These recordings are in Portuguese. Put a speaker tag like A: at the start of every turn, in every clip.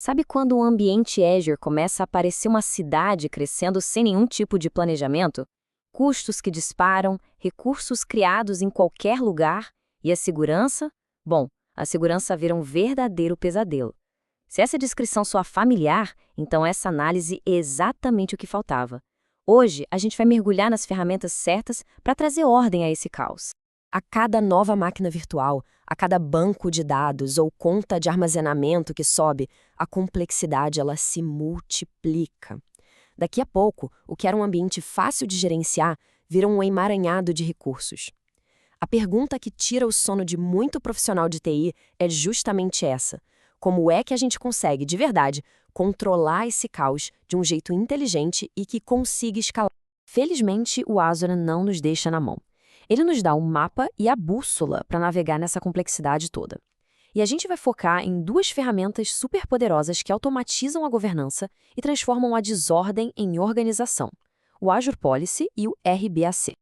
A: Sabe quando o ambiente Azure começa a parecer uma cidade crescendo sem nenhum tipo de planejamento? Custos que disparam, recursos criados em qualquer lugar e a segurança? Bom, a segurança vira um verdadeiro pesadelo. Se essa descrição soa familiar, então essa análise é exatamente o que faltava. Hoje, a gente vai mergulhar nas ferramentas certas para trazer ordem a esse caos.
B: A cada nova máquina virtual, a cada banco de dados ou conta de armazenamento que sobe, a complexidade ela se multiplica. Daqui a pouco, o que era um ambiente fácil de gerenciar vira um emaranhado de recursos. A pergunta que tira o sono de muito profissional de TI é justamente essa: como é que a gente consegue, de verdade, controlar esse caos de um jeito inteligente e que consiga escalar? Felizmente, o Azure não nos deixa na mão. Ele nos dá o mapa e a bússola para navegar nessa complexidade toda. E a gente vai focar em duas ferramentas superpoderosas que automatizam a governança e transformam a desordem em organização: o Azure Policy e o RBAC.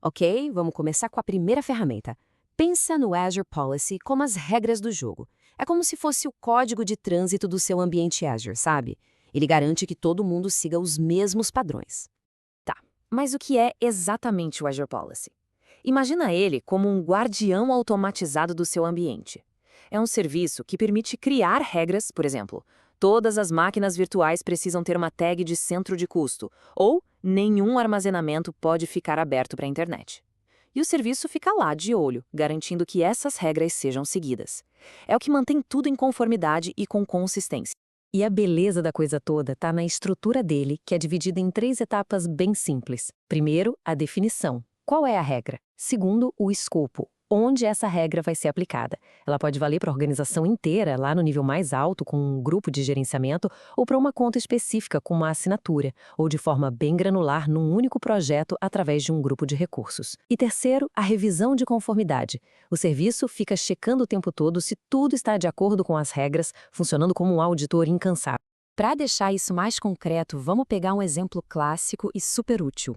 B: Ok, vamos começar com a primeira ferramenta. Pensa no Azure Policy como as regras do jogo. É como se fosse o código de trânsito do seu ambiente Azure, sabe? Ele garante que todo mundo siga os mesmos padrões.
A: Tá, mas o que é exatamente o Azure Policy? Imagina ele como um guardião automatizado do seu ambiente. É um serviço que permite criar regras, por exemplo, todas as máquinas virtuais precisam ter uma tag de centro de custo, ou nenhum armazenamento pode ficar aberto para a internet. E o serviço fica lá de olho, garantindo que essas regras sejam seguidas. É o que mantém tudo em conformidade e com consistência. E a beleza da coisa toda está na estrutura dele, que é dividida em três etapas bem simples. Primeiro, a definição. Qual é a regra? Segundo, o escopo. Onde essa regra vai ser aplicada? Ela pode valer para a organização inteira, lá no nível mais alto, com um grupo de gerenciamento, ou para uma conta específica, com uma assinatura, ou de forma bem granular num único projeto através de um grupo de recursos. E terceiro, a revisão de conformidade. O serviço fica checando o tempo todo se tudo está de acordo com as regras, funcionando como um auditor incansável.
B: Para deixar isso mais concreto, vamos pegar um exemplo clássico e super útil.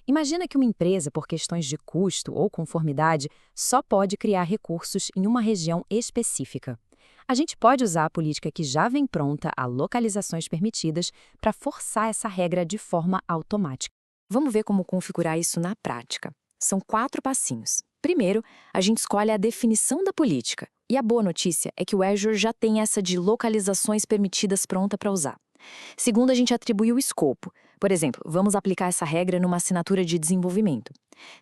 B: Imagina que uma empresa, por questões de custo ou conformidade, só pode criar recursos em uma região específica. A gente pode usar a política que já vem pronta a localizações permitidas para forçar essa regra de forma automática. Vamos ver como configurar isso na prática. São 4 passinhos. Primeiro, a gente escolhe a definição da política. E a boa notícia é que o Azure já tem essa de localizações permitidas pronta para usar. Segundo, a gente atribui o escopo. Por exemplo, vamos aplicar essa regra numa assinatura de desenvolvimento.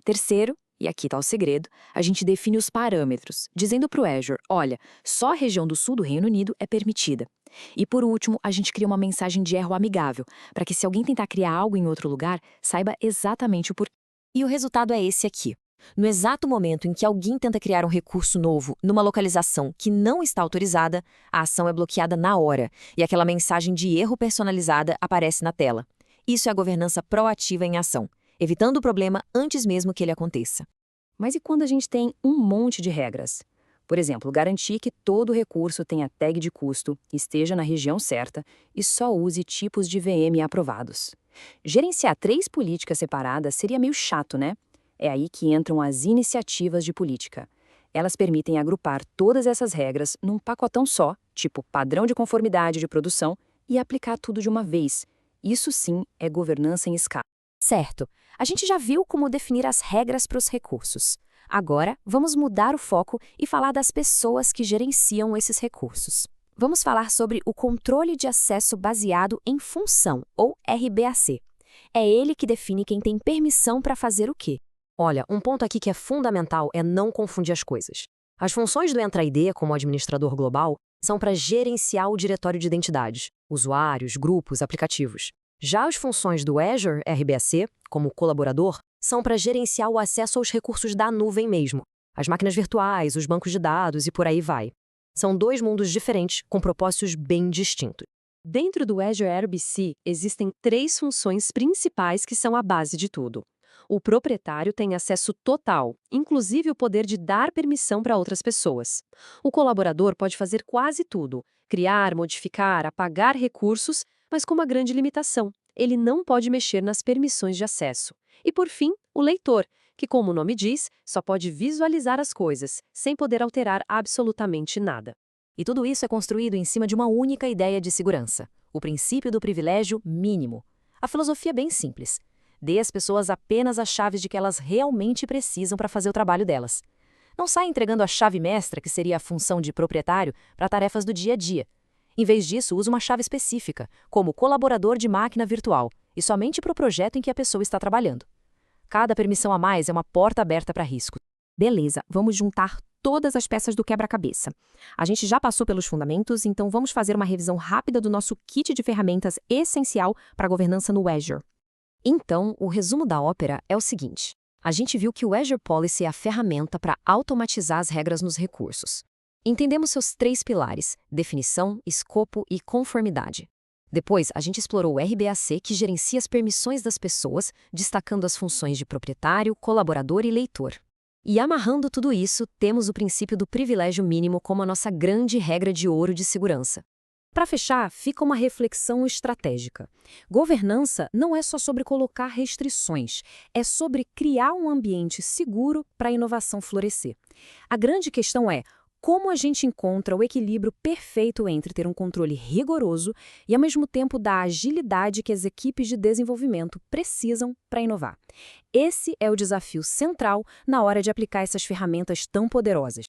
B: Terceiro, e aqui está o segredo, a gente define os parâmetros, dizendo para o Azure: olha, só a região do sul do Reino Unido é permitida. E por último, a gente cria uma mensagem de erro amigável, para que se alguém tentar criar algo em outro lugar, saiba exatamente o porquê. E o resultado é esse aqui. No exato momento em que alguém tenta criar um recurso novo numa localização que não está autorizada, a ação é bloqueada na hora e aquela mensagem de erro personalizada aparece na tela. Isso é a governança proativa em ação, evitando o problema antes mesmo que ele aconteça.
A: Mas e quando a gente tem um monte de regras? Por exemplo, garantir que todo recurso tenha tag de custo, esteja na região certa e só use tipos de VM aprovados. Gerenciar 3 políticas separadas seria meio chato, né? É aí que entram as iniciativas de política. Elas permitem agrupar todas essas regras num pacotão só, tipo padrão de conformidade de produção, e aplicar tudo de uma vez. Isso sim é governança em escala.
B: Certo, a gente já viu como definir as regras para os recursos. Agora, vamos mudar o foco e falar das pessoas que gerenciam esses recursos. Vamos falar sobre o controle de acesso baseado em função, ou RBAC. É ele que define quem tem permissão para fazer o quê.
A: Olha, um ponto aqui que é fundamental é não confundir as coisas. As funções do Entra ID, como administrador global, são para gerenciar o diretório de identidades, usuários, grupos, aplicativos. Já as funções do Azure RBAC, como colaborador, são para gerenciar o acesso aos recursos da nuvem mesmo, as máquinas virtuais, os bancos de dados e por aí vai. São 2 mundos diferentes, com propósitos bem distintos.
C: Dentro do Azure RBC, existem 3 funções principais que são a base de tudo. O proprietário tem acesso total, inclusive o poder de dar permissão para outras pessoas. O colaborador pode fazer quase tudo: criar, modificar, apagar recursos, mas com uma grande limitação: ele não pode mexer nas permissões de acesso. E por fim, o leitor, que, como o nome diz, só pode visualizar as coisas, sem poder alterar absolutamente nada.
B: E tudo isso é construído em cima de uma única ideia de segurança: o princípio do privilégio mínimo. A filosofia é bem simples. Dê às pessoas apenas as chaves de que elas realmente precisam para fazer o trabalho delas. Não saia entregando a chave mestra, que seria a função de proprietário, para tarefas do dia a dia. Em vez disso, use uma chave específica, como colaborador de máquina virtual, e somente para o projeto em que a pessoa está trabalhando. Cada permissão a mais é uma porta aberta para risco.
C: Beleza, vamos juntar todas as peças do quebra-cabeça. A gente já passou pelos fundamentos, então vamos fazer uma revisão rápida do nosso kit de ferramentas essencial para a governança no Azure.
B: Então, o resumo da ópera é o seguinte. A gente viu que o Azure Policy é a ferramenta para automatizar as regras nos recursos. Entendemos seus 3 pilares: definição, escopo e conformidade. Depois, a gente explorou o RBAC, que gerencia as permissões das pessoas, destacando as funções de proprietário, colaborador e leitor. E amarrando tudo isso, temos o princípio do privilégio mínimo como a nossa grande regra de ouro de segurança.
C: Para fechar, fica uma reflexão estratégica. Governança não é só sobre colocar restrições, é sobre criar um ambiente seguro para a inovação florescer. A grande questão é como a gente encontra o equilíbrio perfeito entre ter um controle rigoroso e, ao mesmo tempo, dar a agilidade que as equipes de desenvolvimento precisam para inovar. Esse é o desafio central na hora de aplicar essas ferramentas tão poderosas.